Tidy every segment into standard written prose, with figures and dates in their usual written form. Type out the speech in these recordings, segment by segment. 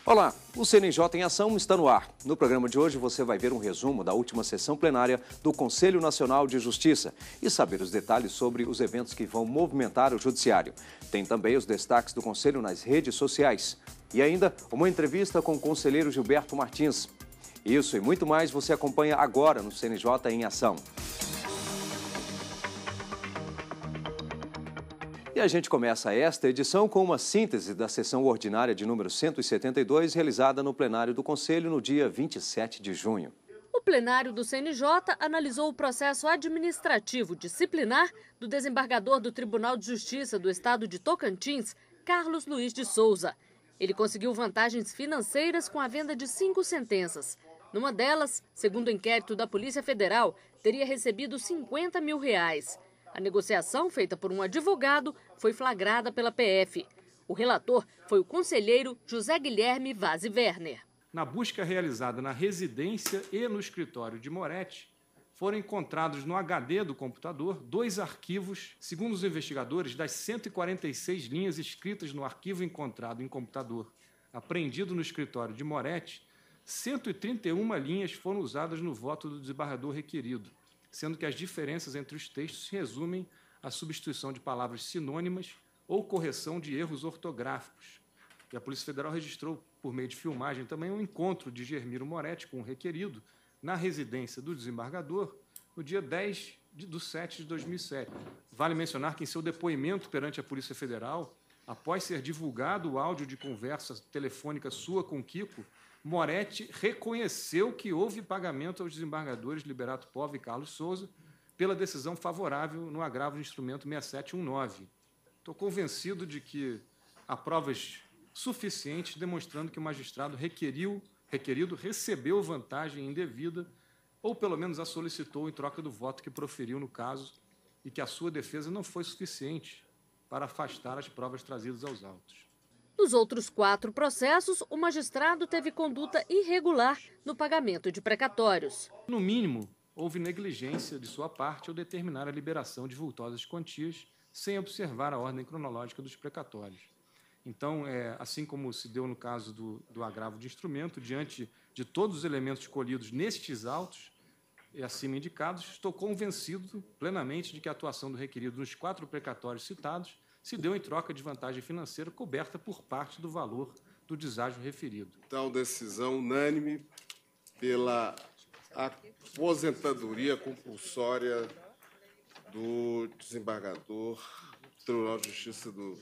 Olá, o CNJ em Ação está no ar. No programa de hoje você vai ver um resumo da última sessão plenária do Conselho Nacional de Justiça e saber os detalhes sobre os eventos que vão movimentar o Judiciário. Tem também os destaques do Conselho nas redes sociais. E ainda uma entrevista com o conselheiro Gilberto Martins. Isso e muito mais você acompanha agora no CNJ em Ação. E a gente começa esta edição com uma síntese da sessão ordinária de número 172, realizada no plenário do Conselho no dia 27 de junho. O plenário do CNJ analisou o processo administrativo disciplinar do desembargador do Tribunal de Justiça do Estado de Tocantins, Carlos Luiz de Souza. Ele conseguiu vantagens financeiras com a venda de 5 sentenças. Numa delas, segundo o inquérito da Polícia Federal, teria recebido R$50 mil. A negociação, feita por um advogado, foi flagrada pela PF. O relator foi o conselheiro José Guilherme Vaz Werner. Na busca realizada na residência e no escritório de Moretti, foram encontrados no HD do computador 2 arquivos, segundo os investigadores, das 146 linhas escritas no arquivo encontrado em computador apreendido no escritório de Moretti, 131 linhas foram usadas no voto do desembargador requerido, sendo que as diferenças entre os textos se resumem à substituição de palavras sinônimas ou correção de erros ortográficos. E a Polícia Federal registrou, por meio de filmagem, também um encontro de Germiro Moretti com o requerido na residência do desembargador no dia 10/7 de 2007. Vale mencionar que, em seu depoimento perante a Polícia Federal, após ser divulgado o áudio de conversa telefônica sua com Kiko, Moretti reconheceu que houve pagamento aos desembargadores Liberato Pova e Carlos Souza pela decisão favorável no agravo do instrumento 6719. Estou convencido de que há provas suficientes demonstrando que o magistrado requerido recebeu vantagem indevida ou, pelo menos, a solicitou em troca do voto que proferiu no caso e que a sua defesa não foi suficiente para afastar as provas trazidas aos autos. Nos outros 4 processos, o magistrado teve conduta irregular no pagamento de precatórios. No mínimo, houve negligência de sua parte ao determinar a liberação de vultosas quantias sem observar a ordem cronológica dos precatórios. Então, assim como se deu no caso do agravo de instrumento, diante de todos os elementos colhidos nestes autos e acima indicados, estou convencido plenamente de que a atuação do requerido nos 4 precatórios citados se deu em troca de vantagem financeira coberta por parte do valor do deságio referido. Então, decisão unânime pela aposentadoria compulsória do desembargador do Tribunal de Justiça do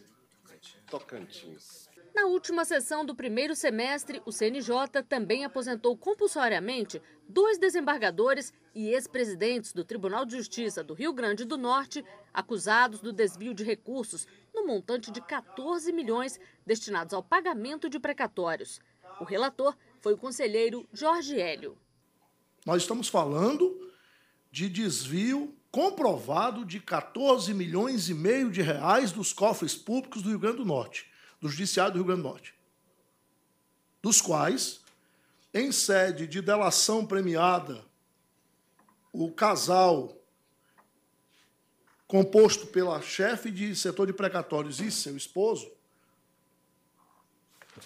Tocantins. Na última sessão do primeiro semestre, o CNJ também aposentou compulsoriamente 2 desembargadores e ex-presidentes do Tribunal de Justiça do Rio Grande do Norte, acusados do desvio de recursos no montante de 14 milhões destinados ao pagamento de precatórios. O relator foi o conselheiro Jorge Hélio. Nós estamos falando de desvio comprovado de 14 milhões e meio de reais dos cofres públicos do Rio Grande do Norte, do Judiciário do Rio Grande do Norte, dos quais, em sede de delação premiada, o casal composto pela chefe de setor de precatórios e seu esposo,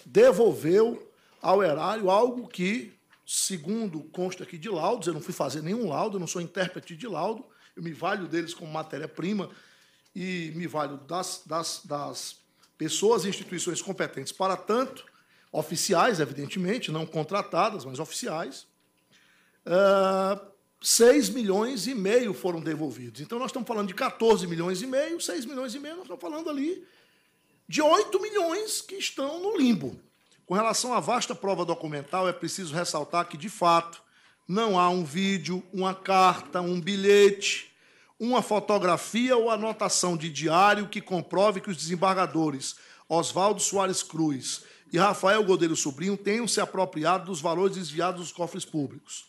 devolveu ao erário algo que, segundo consta aqui de laudos, eu não fui fazer nenhum laudo, eu não sou intérprete de laudo, eu me valho deles como matéria-prima e me valho das pessoas e instituições competentes para tanto, oficiais, evidentemente, não contratadas, mas oficiais, 6 milhões e meio foram devolvidos. Então, nós estamos falando de 14 milhões e meio, 6 milhões e meio, nós estamos falando ali de 8 milhões que estão no limbo. Com relação à vasta prova documental, é preciso ressaltar que, de fato, não há um vídeo, uma carta, um bilhete, uma fotografia ou anotação de diário que comprove que os desembargadores Oswaldo Soares Cruz e Rafael Godeiro Sobrinho tenham se apropriado dos valores desviados dos cofres públicos.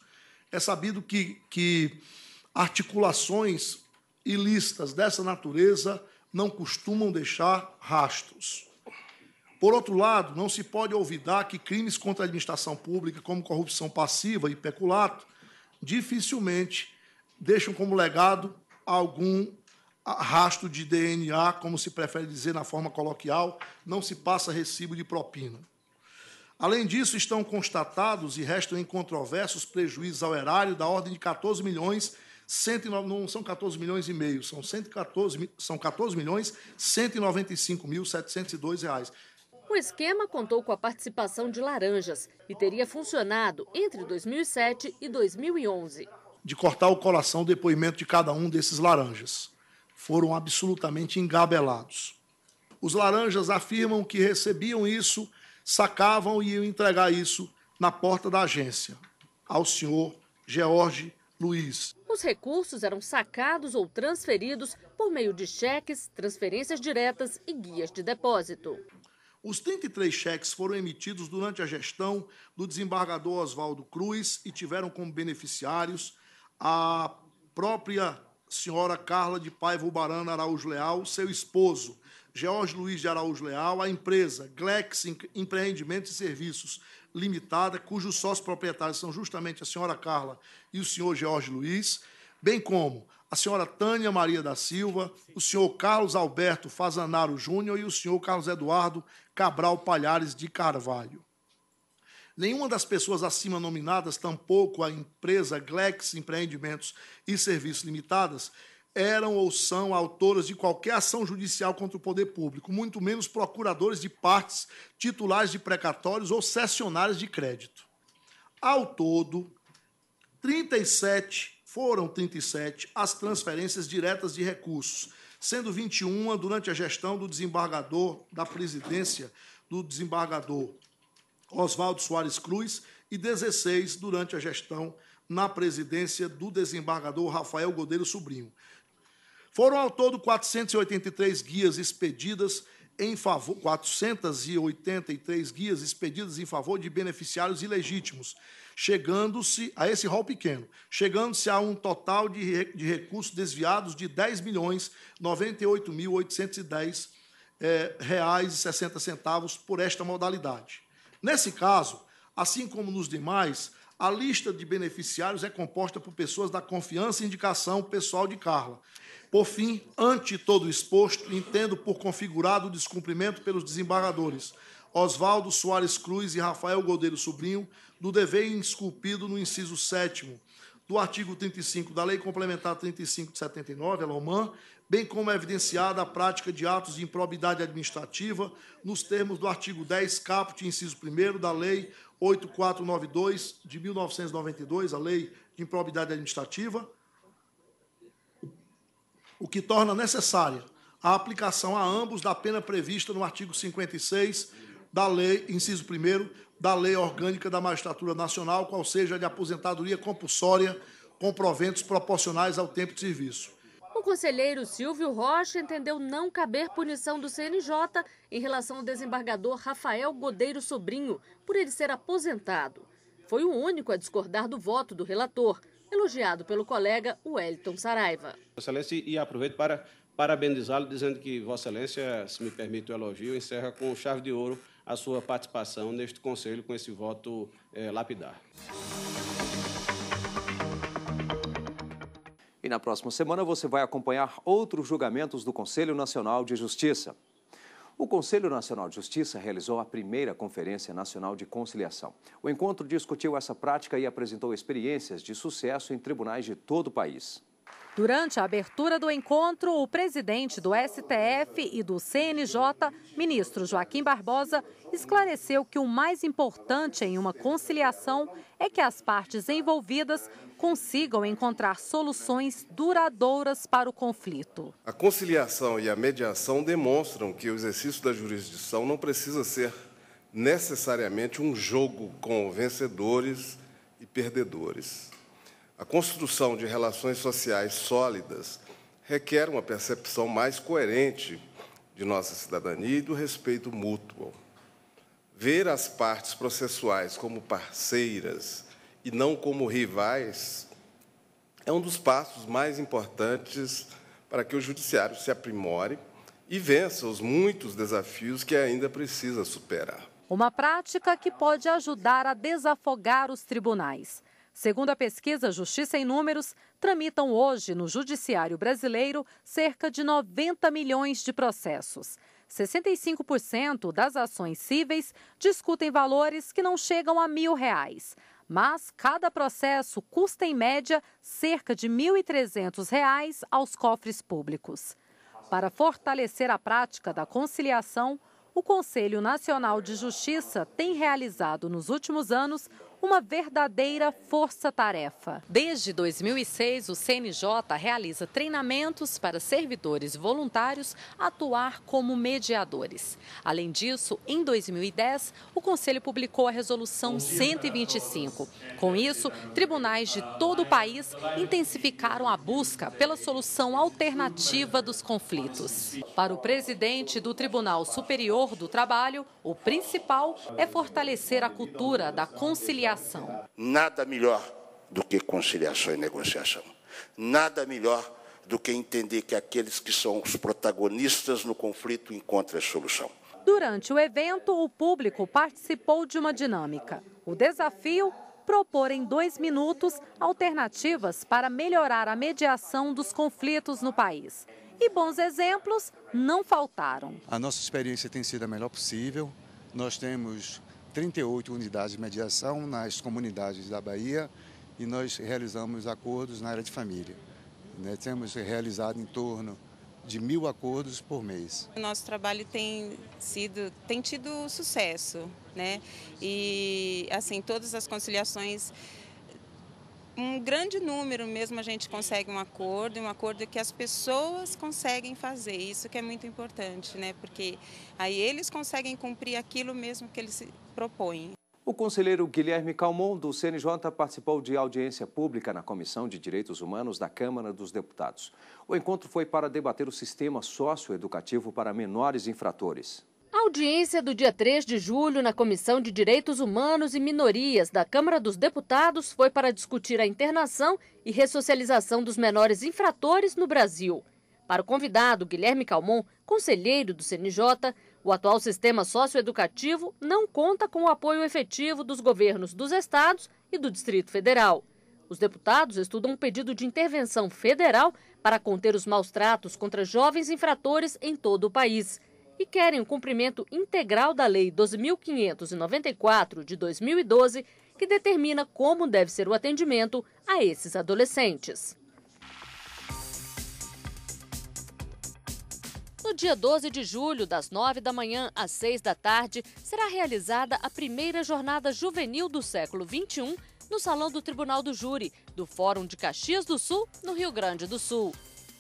É sabido que articulações ilícitas dessa natureza não costumam deixar rastros. Por outro lado, não se pode olvidar que crimes contra a administração pública, como corrupção passiva e peculato, dificilmente deixam como legado algum rastro de DNA, como se prefere dizer na forma coloquial, não se passa recibo de propina. Além disso, estão constatados e restam incontroversos prejuízos ao erário da ordem de 14 milhões, não são 14 milhões e meio, são 14 milhões 195.702 reais. O esquema contou com a participação de laranjas e teria funcionado entre 2007 e 2011. De cortar o coração o depoimento de cada um desses laranjas. Foram absolutamente engabelados. Os laranjas afirmam que recebiam isso, sacavam e iam entregar isso na porta da agência, ao senhor George Luiz. Os recursos eram sacados ou transferidos por meio de cheques, transferências diretas e guias de depósito. Os 33 cheques foram emitidos durante a gestão do desembargador Oswaldo Cruz e tiveram como beneficiários a própria senhora Carla de Paiva Ubarana Araújo Leal, seu esposo, George Luiz de Araújo Leal, a empresa Glex Empreendimentos e Serviços Limitada, cujos sócios proprietários são justamente a senhora Carla e o senhor George Luiz, bem como a senhora Tânia Maria da Silva, o senhor Carlos Alberto Fazanaro Júnior e o senhor Carlos Eduardo Cabral Palhares de Carvalho. Nenhuma das pessoas acima nominadas, tampouco a empresa Glex Empreendimentos e Serviços Limitadas, eram ou são autoras de qualquer ação judicial contra o poder público, muito menos procuradores de partes, titulares de precatórios ou cessionários de crédito. Ao todo, 37 as transferências diretas de recursos, sendo 21 durante a gestão do desembargador da presidência do desembargador Oswaldo Soares Cruz e 16 durante a gestão na presidência do desembargador Rafael Godeiro Sobrinho. Foram ao todo 483 guias expedidas em favor, 483 guias expedidas em favor de beneficiários ilegítimos, chegando-se a esse rol pequeno, chegando-se a um total de recursos desviados de R$10.098.810 reais e 60 centavos por esta modalidade. Nesse caso, assim como nos demais, a lista de beneficiários é composta por pessoas da confiança e indicação pessoal de Carla. Por fim, ante todo o exposto, entendo por configurado o descumprimento pelos desembargadores Oswaldo Soares Cruz e Rafael Godeiro Sobrinho do dever esculpido no inciso 7º do artigo 35 da Lei Complementar 35 de 79, a LOMAN, bem como evidenciada a prática de atos de improbidade administrativa nos termos do artigo 10 caput, inciso 1º da Lei 8492 de 1992, a Lei de Improbidade Administrativa, o que torna necessária a aplicação a ambos da pena prevista no artigo 56 da Lei, inciso 1º, da Lei Orgânica da Magistratura Nacional, qual seja de aposentadoria compulsória com proventos proporcionais ao tempo de serviço. O conselheiro Silvio Rocha entendeu não caber punição do CNJ em relação ao desembargador Rafael Godeiro Sobrinho, por ele ser aposentado. Foi o único a discordar do voto do relator, elogiado pelo colega Wellington Saraiva. Vossa Excelência, e aproveito para parabenizá-lo, dizendo que Vossa Excelência, se me permite o elogio, encerra com chave de ouro a sua participação neste Conselho com esse voto lapidar. E na próxima semana você vai acompanhar outros julgamentos do Conselho Nacional de Justiça. O Conselho Nacional de Justiça realizou a primeira Conferência Nacional de Conciliação. O encontro discutiu essa prática e apresentou experiências de sucesso em tribunais de todo o país. Durante a abertura do encontro, o presidente do STF e do CNJ, ministro Joaquim Barbosa, esclareceu que o mais importante em uma conciliação é que as partes envolvidas consigam encontrar soluções duradouras para o conflito. A conciliação e a mediação demonstram que o exercício da jurisdição não precisa ser necessariamente um jogo com vencedores e perdedores. A construção de relações sociais sólidas requer uma percepção mais coerente de nossa cidadania e do respeito mútuo. Ver as partes processuais como parceiras e não como rivais é um dos passos mais importantes para que o judiciário se aprimore e vença os muitos desafios que ainda precisa superar. Uma prática que pode ajudar a desafogar os tribunais. Segundo a pesquisa Justiça em Números, tramitam hoje no Judiciário brasileiro cerca de 90 milhões de processos. 65% das ações cíveis discutem valores que não chegam a R$1.000. Mas cada processo custa, em média, cerca de R$ 1.300 aos cofres públicos. Para fortalecer a prática da conciliação, o Conselho Nacional de Justiça tem realizado nos últimos anos uma verdadeira força-tarefa. Desde 2006, o CNJ realiza treinamentos para servidores voluntários atuar como mediadores. Além disso, em 2010, o Conselho publicou a Resolução 125. Com isso, tribunais de todo o país intensificaram a busca pela solução alternativa dos conflitos. Para o presidente do Tribunal Superior do Trabalho, o principal é fortalecer a cultura da conciliação. Nada melhor do que conciliação e negociação. Nada melhor do que entender que aqueles que são os protagonistas no conflito encontrem a solução. Durante o evento, o público participou de uma dinâmica. O desafio: propor em 2 minutos alternativas para melhorar a mediação dos conflitos no país. E bons exemplos não faltaram. A nossa experiência tem sido a melhor possível. Nós temos 38 unidades de mediação nas comunidades da Bahia e nós realizamos acordos na área de família. Temos realizado em torno de 1.000 acordos por mês. O nosso trabalho tem tido sucesso, né? E assim, todas as conciliações, um grande número mesmo a gente consegue um acordo que as pessoas conseguem fazer, isso que é muito importante, né? Porque aí eles conseguem cumprir aquilo mesmo que eles se propõem. O conselheiro Guilherme Calmon, do CNJ, participou de audiência pública na Comissão de Direitos Humanos da Câmara dos Deputados. O encontro foi para debater o sistema socioeducativo para menores infratores. A audiência do dia 3 de julho na Comissão de Direitos Humanos e Minorias da Câmara dos Deputados foi para discutir a internação e ressocialização dos menores infratores no Brasil. Para o convidado, Guilherme Calmon, conselheiro do CNJ, o atual sistema socioeducativo não conta com o apoio efetivo dos governos dos estados e do Distrito Federal. Os deputados estudam um pedido de intervenção federal para conter os maus-tratos contra jovens infratores em todo o país e querem o cumprimento integral da Lei 12.594 de 2012, que determina como deve ser o atendimento a esses adolescentes. No dia 12 de julho, das 9 da manhã às 6 da tarde, será realizada a primeira jornada juvenil do século XXI no Salão do Tribunal do Júri, do Fórum de Caxias do Sul, no Rio Grande do Sul.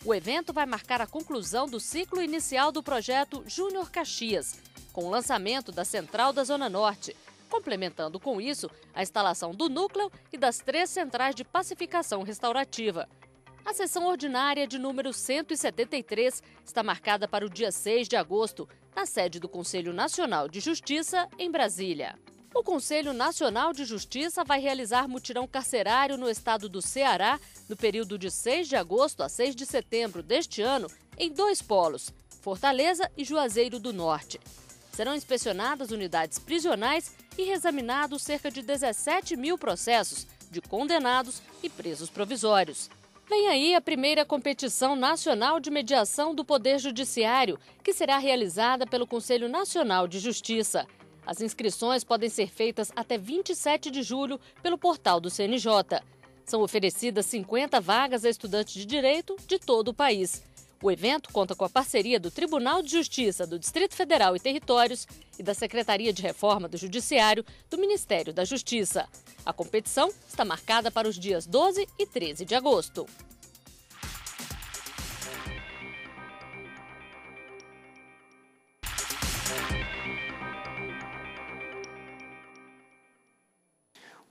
O evento vai marcar a conclusão do ciclo inicial do projeto Júnior Caxias, com o lançamento da Central da Zona Norte, complementando com isso a instalação do núcleo e das 3 centrais de pacificação restaurativa. A sessão ordinária de número 173 está marcada para o dia 6 de agosto, na sede do Conselho Nacional de Justiça, em Brasília. O Conselho Nacional de Justiça vai realizar mutirão carcerário no estado do Ceará no período de 6 de agosto a 6 de setembro deste ano, em 2 polos, Fortaleza e Juazeiro do Norte. Serão inspecionadas unidades prisionais e reexaminados cerca de 17 mil processos de condenados e presos provisórios. Vem aí a primeira competição nacional de mediação do Poder Judiciário, que será realizada pelo Conselho Nacional de Justiça. As inscrições podem ser feitas até 27 de julho pelo portal do CNJ. São oferecidas 50 vagas a estudantes de direito de todo o país. O evento conta com a parceria do Tribunal de Justiça do Distrito Federal e Territórios e da Secretaria de Reforma do Judiciário do Ministério da Justiça. A competição está marcada para os dias 12 e 13 de agosto.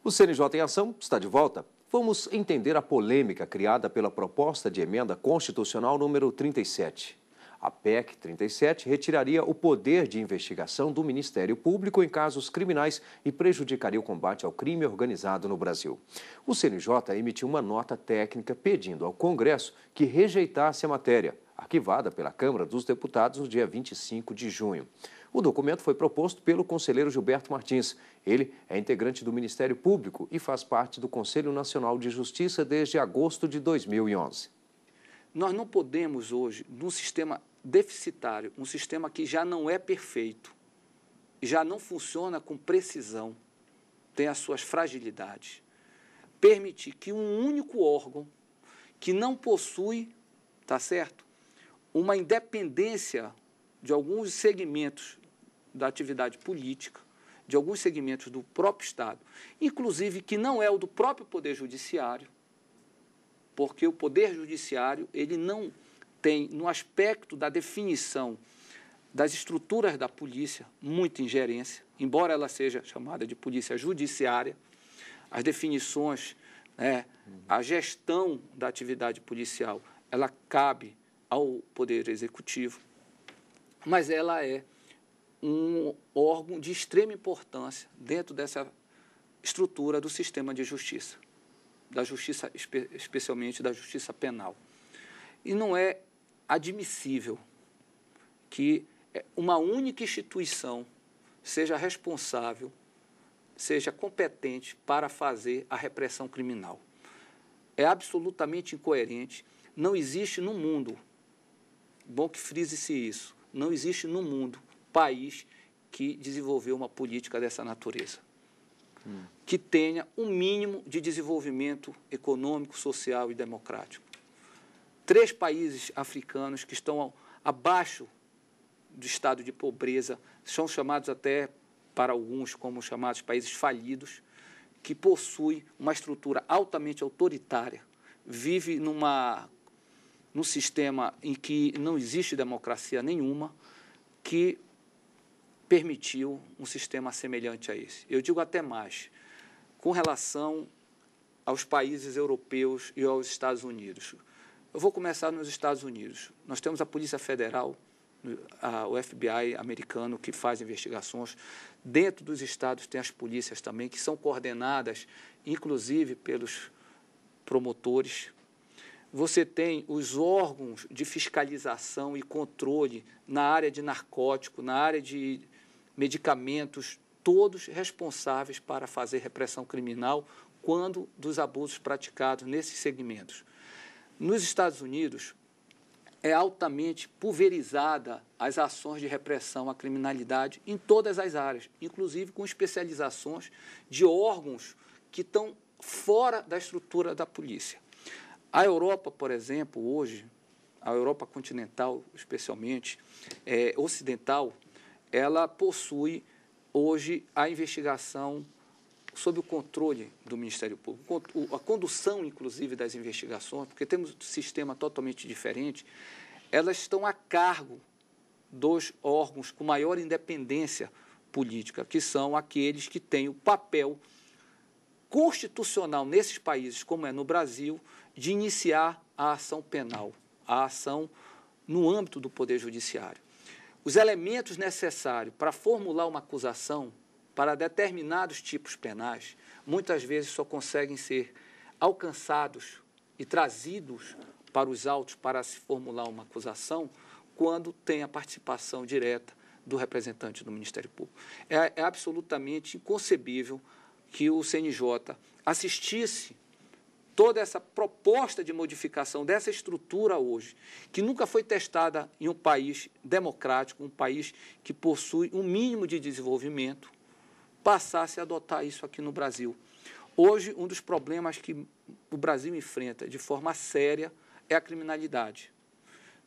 O CNJ em Ação está de volta. Vamos entender a polêmica criada pela proposta de emenda constitucional número 37. A PEC 37 retiraria o poder de investigação do Ministério Público em casos criminais e prejudicaria o combate ao crime organizado no Brasil. O CNJ emitiu uma nota técnica pedindo ao Congresso que rejeitasse a matéria, arquivada pela Câmara dos Deputados no dia 25 de junho. O documento foi proposto pelo conselheiro Gilberto Martins. Ele é integrante do Ministério Público e faz parte do Conselho Nacional de Justiça desde agosto de 2011. Nós não podemos hoje, num sistema deficitário, um sistema que já não é perfeito, já não funciona com precisão, tem as suas fragilidades. Permitir que um único órgão que não possui, tá certo, uma independência de alguns segmentos da atividade política, de alguns segmentos do próprio Estado, inclusive que não é o do próprio Poder Judiciário, porque o Poder Judiciário ele não tem, no aspecto da definição das estruturas da polícia, muita ingerência, embora ela seja chamada de polícia judiciária, as definições, a gestão da atividade policial, ela cabe ao Poder Executivo, mas ela é um órgão de extrema importância dentro dessa estrutura do sistema de justiça, da justiça, especialmente da justiça penal. E não é admissível que uma única instituição seja responsável, seja competente para fazer a repressão criminal. É absolutamente incoerente. Não existe no mundo, bom que frise-se isso, não existe no mundo país que desenvolveu uma política dessa natureza, que tenha um mínimo de desenvolvimento econômico, social e democrático. 3 países africanos que estão abaixo do estado de pobreza, são chamados até, para alguns, como chamados países falidos, que possuem uma estrutura altamente autoritária, vive num sistema em que não existe democracia nenhuma, que permitiu um sistema semelhante a esse. Eu digo até mais, com relação aos países europeus e aos Estados Unidos. Eu vou começar nos Estados Unidos. Nós temos a Polícia Federal, o FBI americano, que faz investigações. Dentro dos estados tem as polícias também, que são coordenadas, inclusive, pelos promotores. Você tem os órgãos de fiscalização e controle na área de narcótico, na área de medicamentos, todos responsáveis para fazer repressão criminal quando dos abusos praticados nesses segmentos. Nos Estados Unidos, é altamente pulverizada as ações de repressão à criminalidade em todas as áreas, inclusive com especializações de órgãos que estão fora da estrutura da polícia. A Europa, por exemplo, hoje, a Europa continental, especialmente, ocidental, ela possui hoje a investigação sob o controle do Ministério Público, a condução, inclusive, das investigações, porque temos um sistema totalmente diferente, elas estão a cargo dos órgãos com maior independência política, que são aqueles que têm o papel constitucional nesses países, como é no Brasil, de iniciar a ação penal, a ação no âmbito do Poder Judiciário. Os elementos necessários para formular uma acusação para determinados tipos penais, muitas vezes só conseguem ser alcançados e trazidos para os autos para se formular uma acusação quando tem a participação direta do representante do Ministério Público. É absolutamente inconcebível que o CNJ assistisse toda essa proposta de modificação dessa estrutura hoje, que nunca foi testada em um país democrático, um país que possui um mínimo de desenvolvimento, passasse a adotar isso aqui no Brasil. Hoje, um dos problemas que o Brasil enfrenta de forma séria é a criminalidade.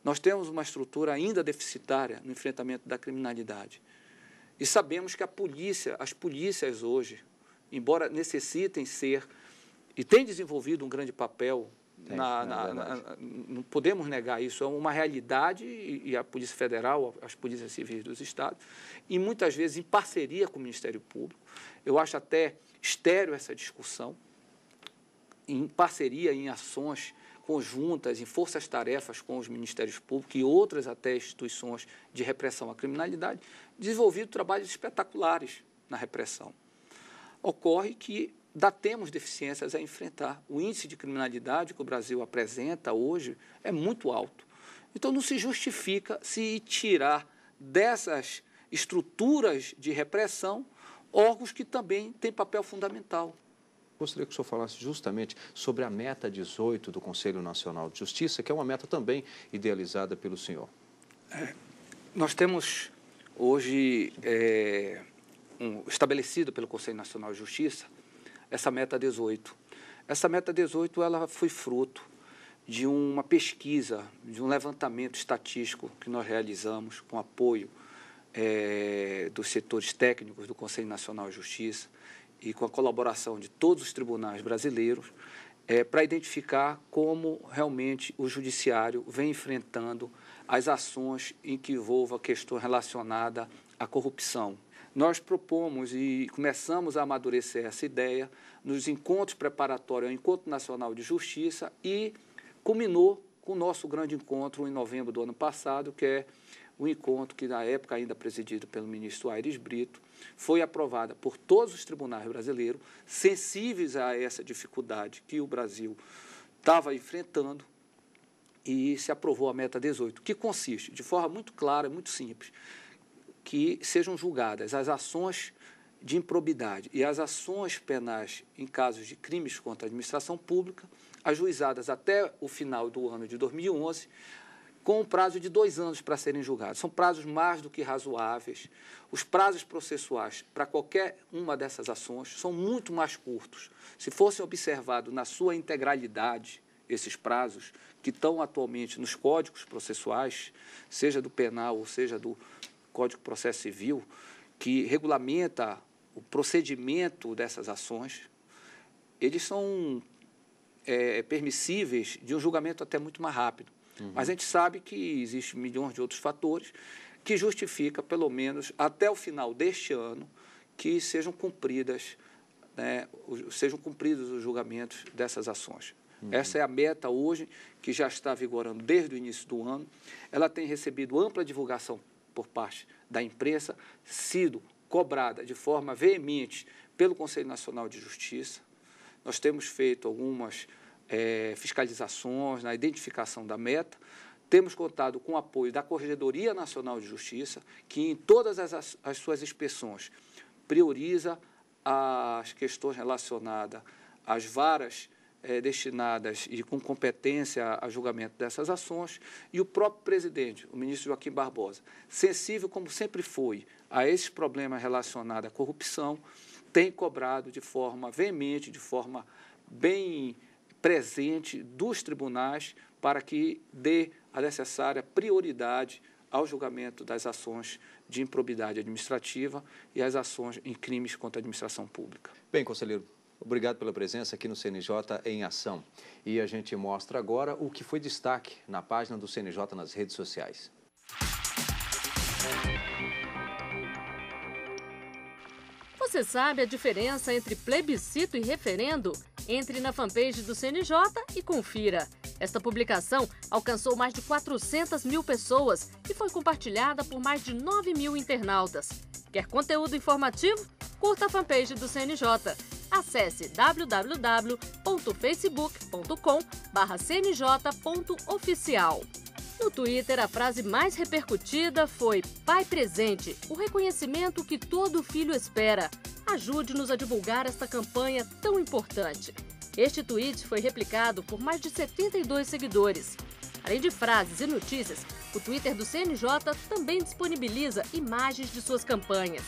Nós temos uma estrutura ainda deficitária no enfrentamento da criminalidade. E sabemos que as polícias hoje, embora necessitem ser, e têm desenvolvido um grande papel, não podemos negar isso, é uma realidade, e a Polícia Federal, as polícias civis dos estados, e muitas vezes em parceria com o Ministério Público. Eu acho até estéril essa discussão, em parceria, em ações conjuntas, em forças-tarefas com os Ministérios Públicos e outras até instituições de repressão à criminalidade, desenvolvido trabalhos espetaculares na repressão. Ocorre que temos deficiências a enfrentar. O índice de criminalidade que o Brasil apresenta hoje é muito alto. Então, não se justifica se tirar dessas estruturas de repressão órgãos que também têm papel fundamental. Gostaria que o senhor falasse justamente sobre a meta 18 do Conselho Nacional de Justiça, que é uma meta também idealizada pelo senhor. Nós temos hoje estabelecido pelo Conselho Nacional de Justiça essa meta 18. Essa meta 18 ela foi fruto de uma pesquisa, de um levantamento estatístico que nós realizamos com apoio dos setores técnicos do Conselho Nacional de Justiça e com a colaboração de todos os tribunais brasileiros, para identificar como realmente o judiciário vem enfrentando as ações em que envolva questão relacionada à corrupção. Nós propomos e começamos a amadurecer essa ideia nos encontros preparatórios ao Encontro Nacional de Justiça e culminou com o nosso grande encontro em novembro do ano passado, que é o encontro que, na época, ainda presidido pelo ministro Aires Brito, foi aprovada por todos os tribunais brasileiros, sensíveis a essa dificuldade que o Brasil estava enfrentando, e se aprovou a meta 18, que consiste, de forma muito clara, muito simples, que sejam julgadas as ações de improbidade e as ações penais em casos de crimes contra a administração pública, ajuizadas até o final do ano de 2011, com um prazo de 2 anos para serem julgados. São prazos mais do que razoáveis. Os prazos processuais para qualquer uma dessas ações são muito mais curtos. Se fossem observados na sua integralidade esses prazos, que estão atualmente nos códigos processuais, seja do penal ou seja do Código de Processo Civil, que regulamenta o procedimento dessas ações, eles são permissíveis de um julgamento até muito mais rápido. Mas a gente sabe que existem milhões de outros fatores que justificam, pelo menos até o final deste ano, que sejam cumpridos os julgamentos dessas ações. Essa é a meta hoje, que já está vigorando desde o início do ano. Ela tem recebido ampla divulgação por parte da imprensa, sido cobrada de forma veemente pelo Conselho Nacional de Justiça. Nós temos feito algumas fiscalizações na identificação da meta. Temos contado com o apoio da Corregedoria Nacional de Justiça, que em todas as suas inspeções prioriza as questões relacionadas às varas destinadas e com competência a julgamento dessas ações, e o próprio presidente, o ministro Joaquim Barbosa, sensível como sempre foi a esses problemas relacionados à corrupção, tem cobrado de forma veemente, de forma bem presente dos tribunais para que dê a necessária prioridade ao julgamento das ações de improbidade administrativa e as ações em crimes contra a administração pública. Bem, conselheiro, obrigado pela presença aqui no CNJ em Ação. E a gente mostra agora o que foi destaque na página do CNJ nas redes sociais. Você sabe a diferença entre plebiscito e referendo? Entre na fanpage do CNJ e confira. Esta publicação alcançou mais de 400 mil pessoas e foi compartilhada por mais de 9 mil internautas. Quer conteúdo informativo? Curta a fanpage do CNJ. Acesse www.facebook.com/cnj.oficial. No Twitter, a frase mais repercutida foi "Pai presente", o reconhecimento que todo filho espera. Ajude-nos a divulgar esta campanha tão importante. Este tweet foi replicado por mais de 72 seguidores. Além de frases e notícias, o Twitter do CNJ também disponibiliza imagens de suas campanhas.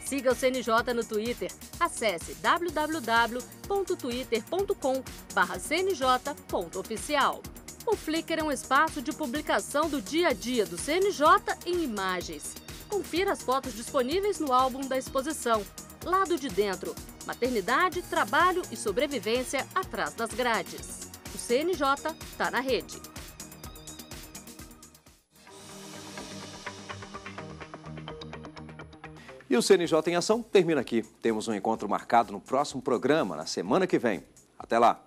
Siga o CNJ no Twitter. Acesse www.twitter.com/cnj.oficial. O Flickr é um espaço de publicação do dia a dia do CNJ em imagens. Confira as fotos disponíveis no álbum da exposição Lado de Dentro, Maternidade, Trabalho e Sobrevivência atrás das grades. O CNJ está na rede. E o CNJ em Ação termina aqui. Temos um encontro marcado no próximo programa, na semana que vem. Até lá!